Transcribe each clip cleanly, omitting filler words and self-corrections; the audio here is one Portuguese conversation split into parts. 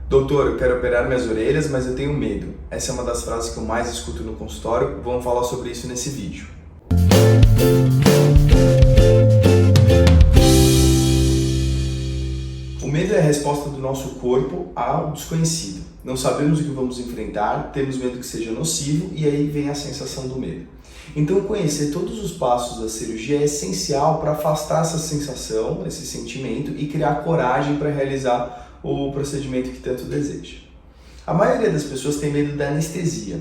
Doutor, eu quero operar minhas orelhas, mas eu tenho medo. Essa é uma das frases que eu mais escuto no consultório. Vamos falar sobre isso nesse vídeo. O medo é a resposta do nosso corpo ao desconhecido. Não sabemos o que vamos enfrentar, temos medo que seja nocivo e aí vem a sensação do medo. Então, conhecer todos os passos da cirurgia é essencial para afastar essa sensação, esse sentimento e criar coragem para realizar o procedimento que tanto deseja. A maioria das pessoas tem medo da anestesia.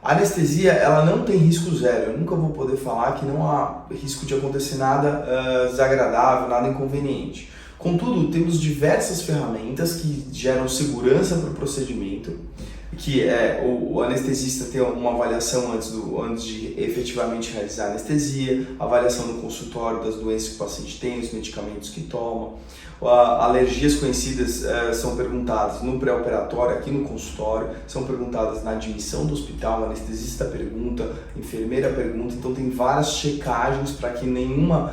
A anestesia, ela não tem risco zero. Eu nunca vou poder falar que não há risco de acontecer nada desagradável, nada inconveniente. Contudo, temos diversas ferramentas que geram segurança para o procedimento, que é o anestesista ter uma avaliação antes de efetivamente realizar a anestesia, avaliação no consultório das doenças que o paciente tem, os medicamentos que toma. Alergias conhecidas são perguntadas no pré-operatório, aqui no consultório, são perguntadas na admissão do hospital, o anestesista pergunta, a enfermeira pergunta, então tem várias checagens para que nenhuma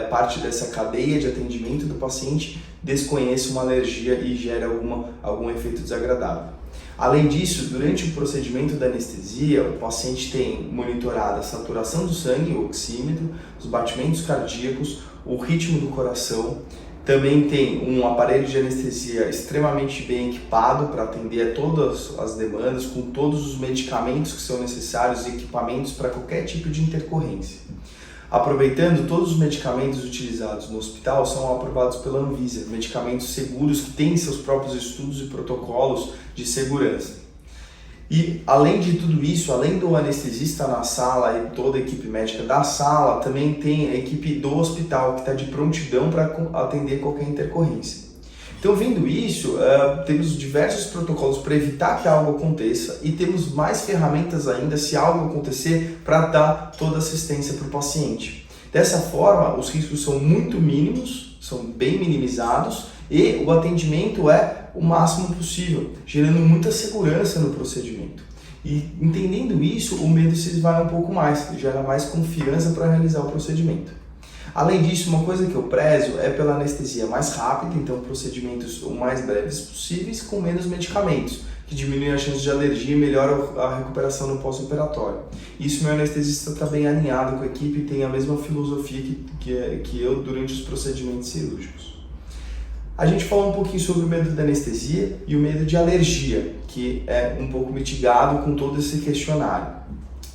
parte dessa cadeia de atendimento do paciente desconheça uma alergia e gere algum efeito desagradável. Além disso, durante o procedimento da anestesia, o paciente tem monitorado a saturação do sangue, o oxímetro, os batimentos cardíacos, o ritmo do coração. Também tem um aparelho de anestesia extremamente bem equipado para atender a todas as demandas, com todos os medicamentos que são necessários e equipamentos para qualquer tipo de intercorrência. Aproveitando, todos os medicamentos utilizados no hospital são aprovados pela Anvisa, medicamentos seguros que têm seus próprios estudos e protocolos de segurança. E além de tudo isso, além do anestesista na sala e toda a equipe médica da sala, também tem a equipe do hospital que está de prontidão para atender qualquer intercorrência. Então, vendo isso, temos diversos protocolos para evitar que algo aconteça e temos mais ferramentas ainda, se algo acontecer, para dar toda assistência para o paciente. Dessa forma, os riscos são muito mínimos, são bem minimizados e o atendimento é o máximo possível, gerando muita segurança no procedimento. E entendendo isso, o medo se esvai um pouco mais, gera mais confiança para realizar o procedimento. Além disso, uma coisa que eu prezo é pela anestesia mais rápida, então procedimentos o mais breves possíveis com menos medicamentos, que diminuem a chance de alergia e melhora a recuperação no pós-operatório. Isso meu anestesista está bem alinhado com a equipe e tem a mesma filosofia que eu durante os procedimentos cirúrgicos. A gente falou um pouquinho sobre o medo da anestesia e o medo de alergia, que é um pouco mitigado com todo esse questionário.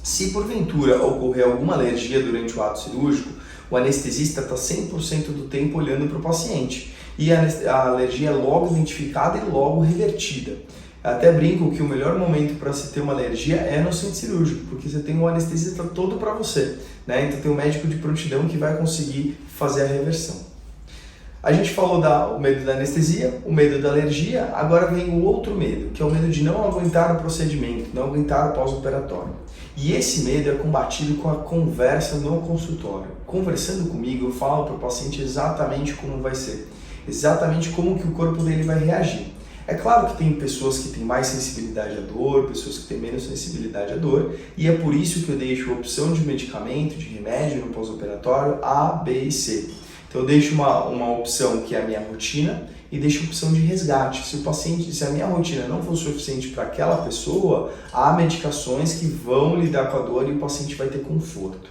Se porventura ocorrer alguma alergia durante o ato cirúrgico, o anestesista está 100% do tempo olhando para o paciente e a alergia é logo identificada e logo revertida. Até brinco que o melhor momento para se ter uma alergia é no centro cirúrgico, porque você tem o anestesista todo para você, né? Então tem um médico de prontidão que vai conseguir fazer a reversão. A gente falou do medo da anestesia, o medo da alergia, agora vem o outro medo, que é o medo de não aguentar o procedimento, não aguentar o pós-operatório. E esse medo é combatido com a conversa no consultório. Conversando comigo, eu falo para o paciente exatamente como vai ser, exatamente como que o corpo dele vai reagir. É claro que tem pessoas que têm mais sensibilidade à dor, pessoas que têm menos sensibilidade à dor, e é por isso que eu deixo a opção de medicamento, de remédio no pós-operatório A, B e C. Então eu deixo uma opção que é a minha rotina e deixo a opção de resgate. Se a minha rotina não for suficiente para aquela pessoa, há medicações que vão lidar com a dor e o paciente vai ter conforto.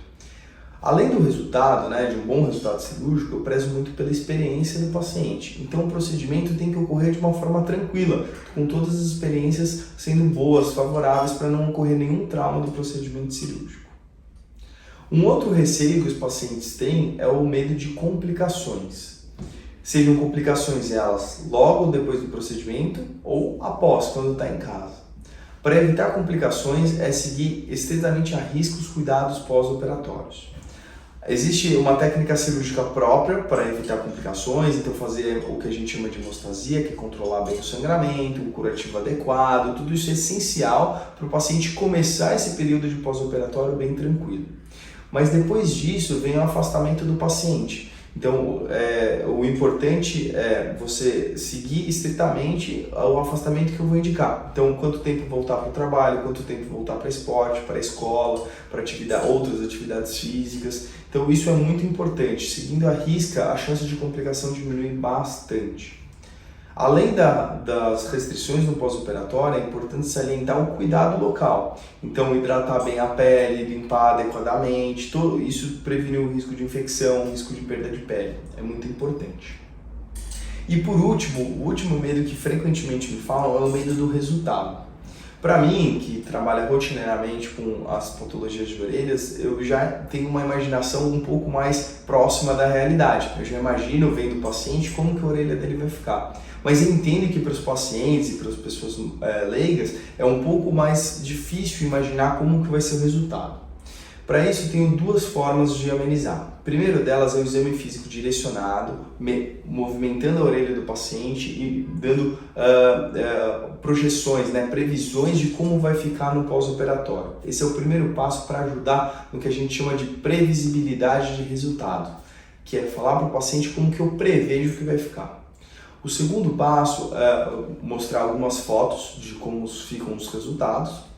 Além do resultado, de um bom resultado cirúrgico, eu prezo muito pela experiência do paciente. Então o procedimento tem que ocorrer de uma forma tranquila, com todas as experiências sendo boas, favoráveis, para não ocorrer nenhum trauma do procedimento cirúrgico. Um outro receio que os pacientes têm é o medo de complicações. Sejam complicações elas logo depois do procedimento ou após, quando está em casa. Para evitar complicações é seguir estritamente à risca os cuidados pós-operatórios. Existe uma técnica cirúrgica própria para evitar complicações, então fazer o que a gente chama de hemostasia, que é controlar bem o sangramento, um curativo adequado, tudo isso é essencial para o paciente começar esse período de pós-operatório bem tranquilo. Mas depois disso vem o afastamento do paciente. Então, o importante é você seguir estritamente o afastamento que eu vou indicar. Então, quanto tempo voltar para o trabalho, quanto tempo voltar para esporte, para a escola, para outras atividades físicas. Então, isso é muito importante. Seguindo a risca, a chance de complicação diminui bastante. Além das restrições no pós-operatório, é importante salientar o cuidado local. Então, hidratar bem a pele, limpar adequadamente, tudo isso previne o risco de infecção, o risco de perda de pele. É muito importante. E por último, o último medo que frequentemente me falam é o medo do resultado. Para mim, que trabalha rotineiramente com as patologias de orelhas, eu já tenho uma imaginação um pouco mais próxima da realidade. Eu já imagino, vendo o paciente, como que a orelha dele vai ficar. Mas entendo que para os pacientes e para as pessoas leigas é um pouco mais difícil imaginar como que vai ser o resultado. Para isso, tenho duas formas de amenizar. A primeira delas é o exame físico direcionado, movimentando a orelha do paciente e dando projeções, previsões de como vai ficar no pós-operatório. Esse é o primeiro passo para ajudar no que a gente chama de previsibilidade de resultado, que é falar para o paciente como que eu prevejo que vai ficar. O segundo passo é mostrar algumas fotos de como ficam os resultados.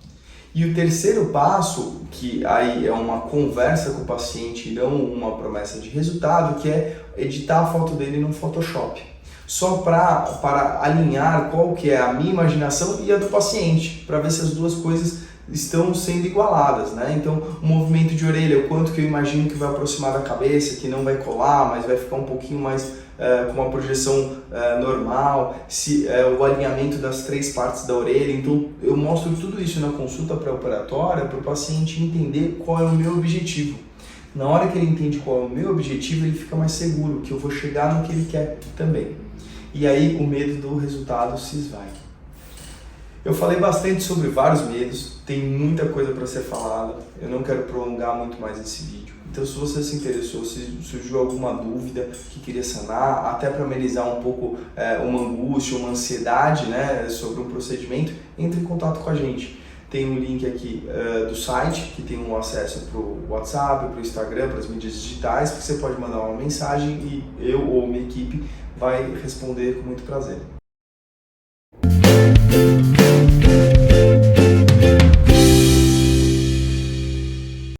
E o terceiro passo, que aí é uma conversa com o paciente e não uma promessa de resultado, que é editar a foto dele no Photoshop. Só para alinhar qual que é a minha imaginação e a do paciente, para ver se as duas coisas estão sendo igualadas, né? Então, o movimento de orelha, o quanto que eu imagino que vai aproximar da cabeça, que não vai colar, mas vai ficar um pouquinho mais com uma projeção normal, se o alinhamento das três partes da orelha. Então, eu mostro tudo isso na consulta pré-operatória para o paciente entender qual é o meu objetivo. Na hora que ele entende qual é o meu objetivo, ele fica mais seguro que eu vou chegar no que ele quer também. E aí, o medo do resultado se esvai. Eu falei bastante sobre vários medos, tem muita coisa para ser falada, eu não quero prolongar muito mais esse vídeo. Então, se você se interessou, se surgiu alguma dúvida que queria sanar, até para amenizar um pouco uma angústia, uma ansiedade sobre um procedimento, entre em contato com a gente. Tem um link aqui do site, que tem um acesso para o WhatsApp, para o Instagram, para as mídias digitais, que você pode mandar uma mensagem e eu ou minha equipe vai responder com muito prazer.